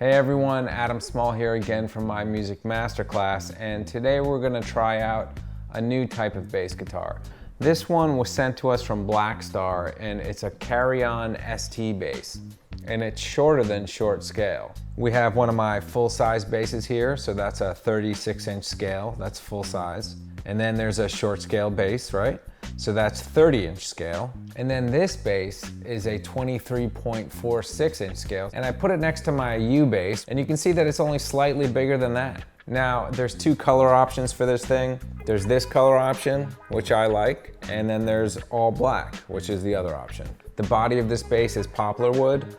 Hey everyone, Adam Small here again from my music masterclass, and today we're going to try out a new type of bass guitar. This one was sent to us from Blackstar, and it's a carry-on ST bass, and it's shorter than short scale. We have one of my full-size basses here, so that's a 36-inch scale, that's full size. And then there's a short scale bass, right? So that's 30-inch scale. And then this bass is a 23.46-inch scale. And I put it next to my U bass, and you can see that it's only slightly bigger than that. Now, there's two color options for this thing. There's this color option, which I like, and then there's all black, which is the other option. The body of this bass is poplar wood,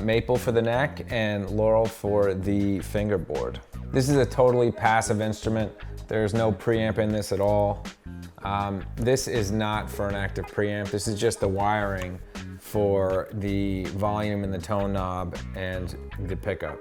maple for the neck, and laurel for the fingerboard. This is a totally passive instrument. There's no preamp in this at all. This is not for an active preamp. This is just the wiring for the volume and the tone knob and the pickup,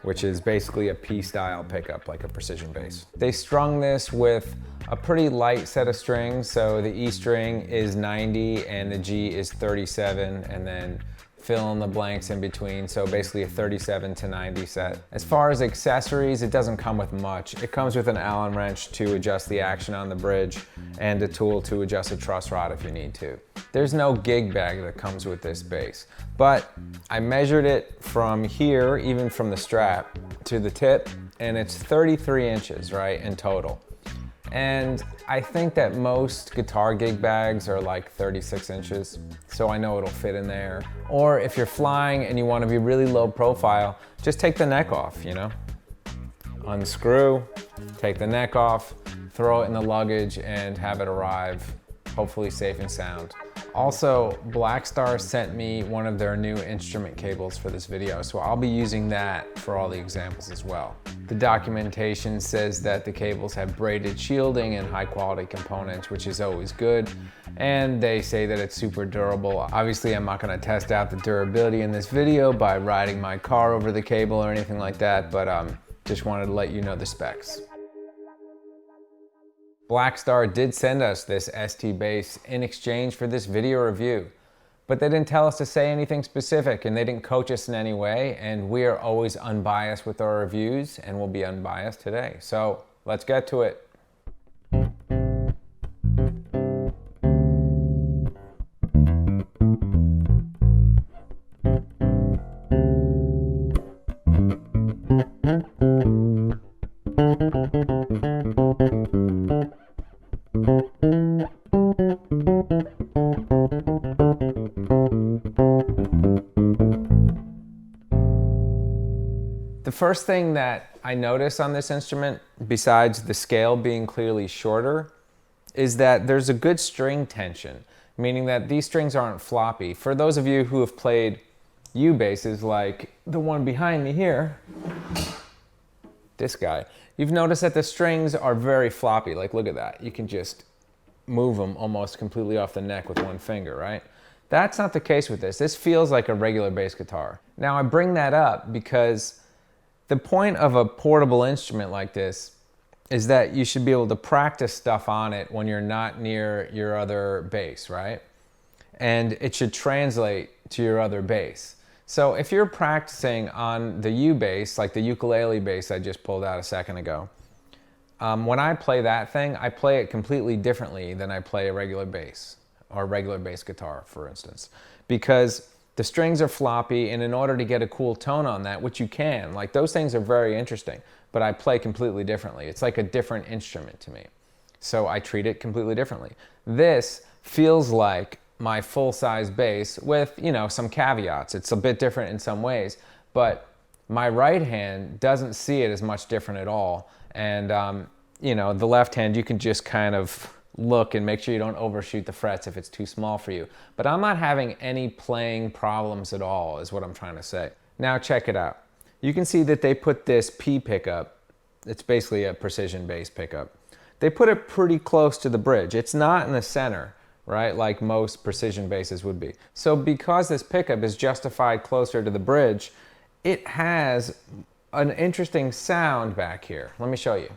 which is basically a P-style pickup, like a precision bass. They strung this with a pretty light set of strings. So the E string is 90 and the G is 37, and then fill in the blanks in between, so basically a 37 to 90 set. As far as accessories, it doesn't come with much. It comes with an Allen wrench to adjust the action on the bridge and a tool to adjust a truss rod if you need to. There's no gig bag that comes with this bass, but I measured it from here, even from the strap to the tip, and it's 33 inches, right, in total. And I think that most guitar gig bags are like 36 inches, so I know it'll fit in there. Or if you're flying and you want to be really low profile, just take the neck off, you know? Unscrew, take the neck off, throw it in the luggage, and have it arrive, hopefully safe and sound. Also, Blackstar sent me one of their new instrument cables for this video, so I'll be using that for all the examples as well. The documentation says that the cables have braided shielding and high quality components, which is always good. And they say that it's super durable. Obviously, I'm not gonna test out the durability in this video by riding my car over the cable or anything like that, but just wanted to let you know the specs. Blackstar did send us this ST bass in exchange for this video review, but they didn't tell us to say anything specific, and they didn't coach us in any way, and we are always unbiased with our reviews, and we'll be unbiased today. So let's get to it. The first thing that I notice on this instrument, besides the scale being clearly shorter, is that there's a good string tension, meaning that these strings aren't floppy. For those of you who have played U basses like the one behind me here, this guy, you've noticed that the strings are very floppy. Like, look at that. You can just move them almost completely off the neck with one finger, right? That's not the case with this. This feels like a regular bass guitar. Now, I bring that up because the point of a portable instrument like this is that you should be able to practice stuff on it when you're not near your other bass, right? And it should translate to your other bass. So if you're practicing on the U bass, like the ukulele bass I just pulled out a second ago, when I play that thing, I play it completely differently than I play a regular bass, or a regular bass guitar, for instance, because the strings are floppy, and in order to get a cool tone on that, which you can, like those things are very interesting, but I play completely differently. It's like a different instrument to me. So I treat it completely differently. This feels like my full-size bass with, you know, some caveats. It's a bit different in some ways, but my right hand doesn't see it as much different at all. And, you know, the left hand, you can just kind of look and make sure you don't overshoot the frets if it's too small for you. But I'm not having any playing problems at all, is what I'm trying to say. Now check it out. You can see that they put this P pickup, it's basically a precision bass pickup. They put it pretty close to the bridge. It's not in the center, right, like most precision basses would be. So because this pickup is justified closer to the bridge, it has an interesting sound back here. Let me show you.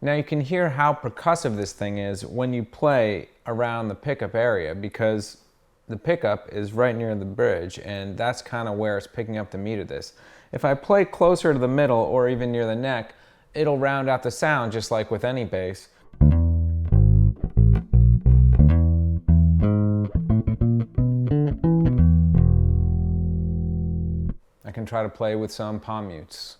Now you can hear how percussive this thing is when you play around the pickup area, because the pickup is right near the bridge, and that's kind of where it's picking up the meat of this. If I play closer to the middle or even near the neck, it'll round out the sound just like with any bass. I can try to play with some palm mutes.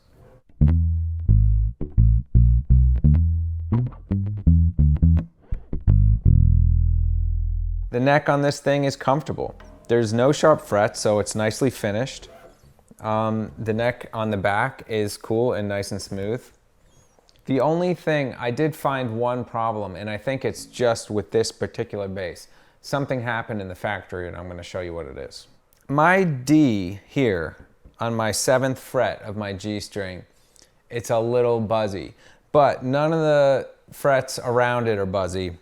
The neck on this thing is comfortable. There's no sharp frets, so it's nicely finished. The neck on the back is cool and nice and smooth. The only thing, I did find one problem, and I think it's just with this particular bass. Something happened in the factory, and I'm going to show you what it is. My D here on my 7th fret of my G string, it's a little buzzy, but none of the frets around it are buzzy,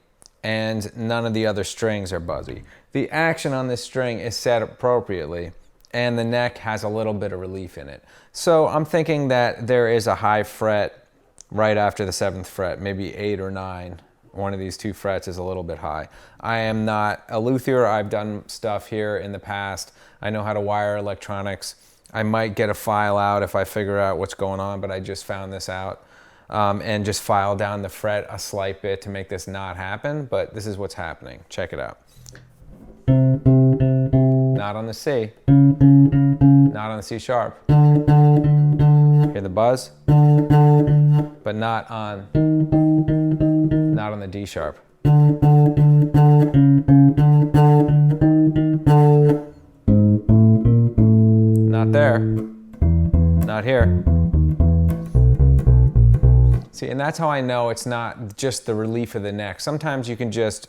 and none of the other strings are buzzy. The action on this string is set appropriately, and the neck has a little bit of relief in it. So I'm thinking that there is a high fret right after the 7th fret, maybe 8 or 9. One of these 2 frets is a little bit high. I am not a luthier. I've done stuff here in the past. I know how to wire electronics. I might get a file out if I figure out what's going on, but I just found this out. And just file down the fret a slight bit to make this not happen, but this is what's happening. Check it out. Not on the C, not on the C sharp. Hear the buzz? But not on the D sharp. Not there, not here. See, and that's how I know it's not just the relief of the neck. Sometimes you can just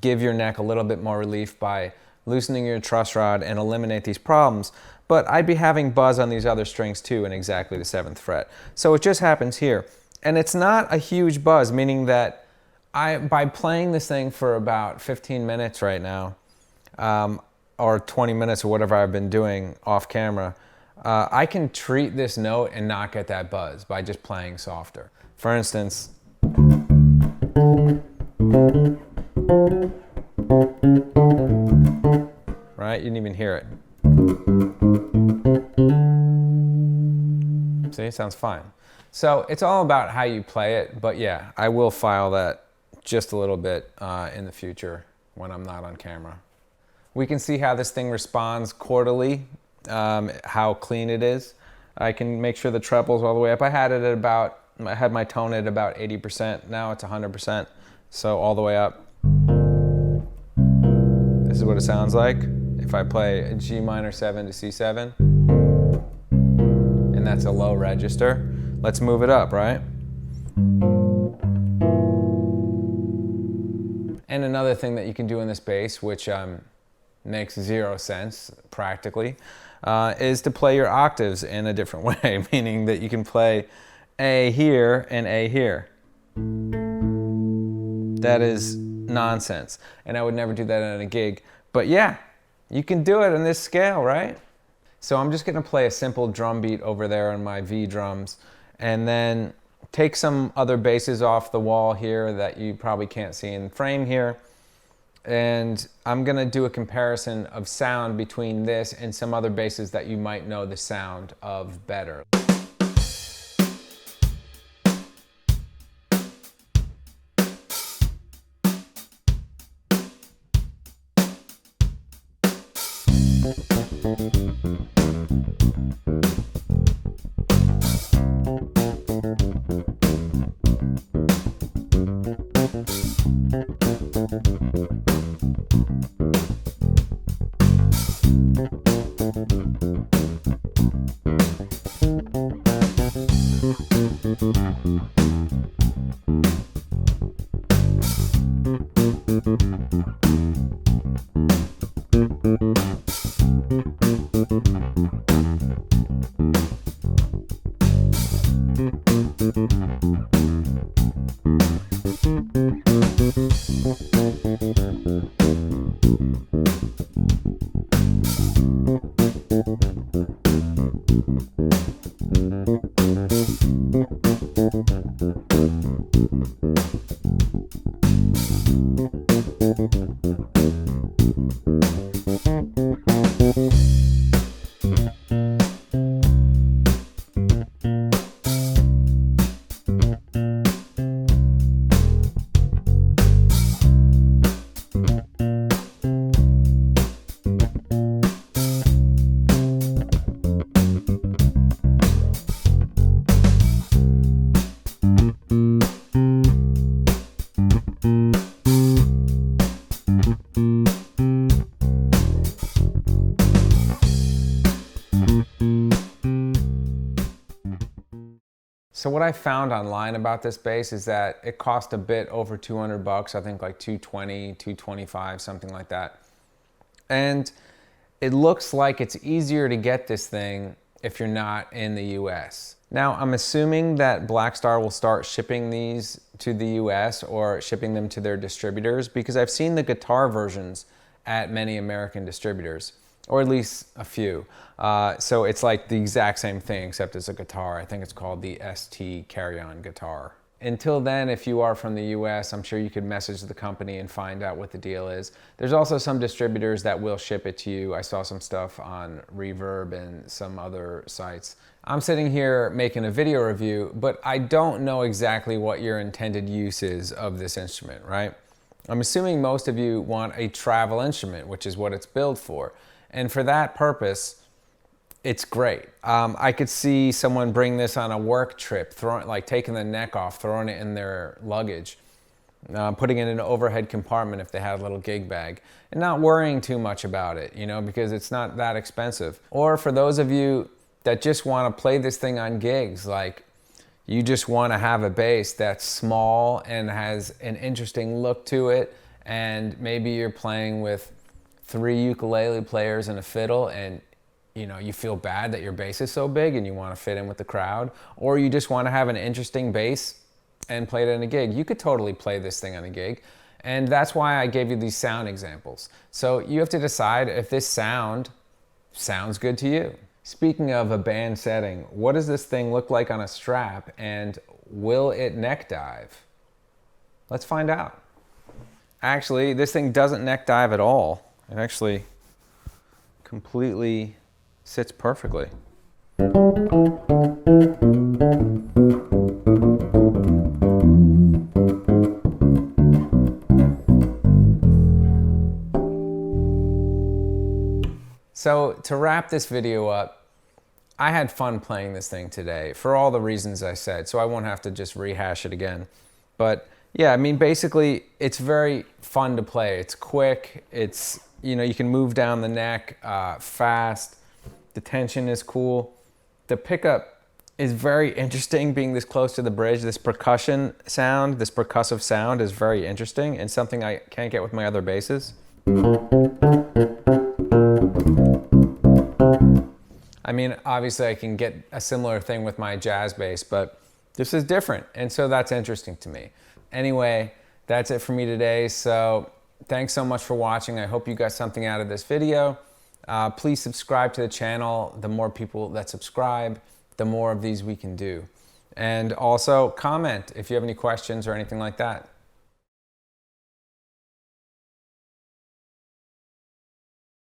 give your neck a little bit more relief by loosening your truss rod and eliminate these problems. But I'd be having buzz on these other strings too in exactly the 7th fret. So it just happens here. And it's not a huge buzz, meaning that by playing this thing for about 15 minutes right now, or 20 minutes or whatever I've been doing off camera, I can treat this note and not get that buzz by just playing softer. For instance, right? You didn't even hear it. See, it sounds fine. So it's all about how you play it, but yeah, I will file that just a little bit in the future when I'm not on camera. We can see how this thing responds quarterly. How clean it is. I can make sure the treble's all the way up. I had my tone at about 80%. Now it's 100%. So all the way up. This is what it sounds like if I play a G minor 7 to C7. And that's a low register. Let's move it up, right? And another thing that you can do in this bass, which makes 0 sense practically, is to play your octaves in a different way, meaning that you can play A here and A here. That is nonsense, and I would never do that on a gig, but yeah, you can do it on this scale, right? So I'm just gonna play a simple drum beat over there on my V drums, and then take some other basses off the wall here that you probably can't see in frame here. And I'm gonna do a comparison of sound between this and some other basses that you might know the sound of better. So what I found online about this bass is that it cost a bit over 200 bucks, I think like 220, 225, something like that. And it looks like it's easier to get this thing if you're not in the US. Now, I'm assuming that Blackstar will start shipping these to the US or shipping them to their distributors, because I've seen the guitar versions at many American distributors, or at least a few. So it's like the exact same thing except it's a guitar. I think it's called the ST Carry-On guitar. Until then, if you are from the US, I'm sure you could message the company and find out what the deal is. There's also some distributors that will ship it to you. I saw some stuff on Reverb and some other sites. I'm sitting here making a video review, but I don't know exactly what your intended use is of this instrument, right? I'm assuming most of you want a travel instrument, which is what it's built for. And for that purpose, it's great. I could see someone bring this on a work trip, taking the neck off, throwing it in their luggage, putting it in an overhead compartment if they had a little gig bag, and not worrying too much about it, you know, because it's not that expensive. Or for those of you that just want to play this thing on gigs, like you just want to have a bass that's small and has an interesting look to it, and maybe you're playing with 3 ukulele players and a fiddle, and you know, you feel bad that your bass is so big and you want to fit in with the crowd, or you just want to have an interesting bass and play it in a gig. You could totally play this thing on a gig. And that's why I gave you these sound examples. So you have to decide if this sounds good to you. Speaking of a band setting, what does this thing look like on a strap, and will it neck dive? Let's find out. Actually, this thing doesn't neck dive at all. It actually completely sits perfectly. So to wrap this video up, I had fun playing this thing today for all the reasons I said, so I won't have to just rehash it again. But yeah, I mean, basically it's very fun to play. It's quick, it's, you know, you can move down the neck fast. The tension is cool. The pickup is very interesting, being this close to the bridge. This percussive sound is very interesting and something I can't get with my other basses. I mean, obviously I can get a similar thing with my jazz bass, but this is different, and so that's interesting to me. Anyway, that's it for me today. So thanks so much for watching. I hope you got something out of this video. Please subscribe to the channel. The more people that subscribe, the more of these we can do. And also comment if you have any questions or anything like that.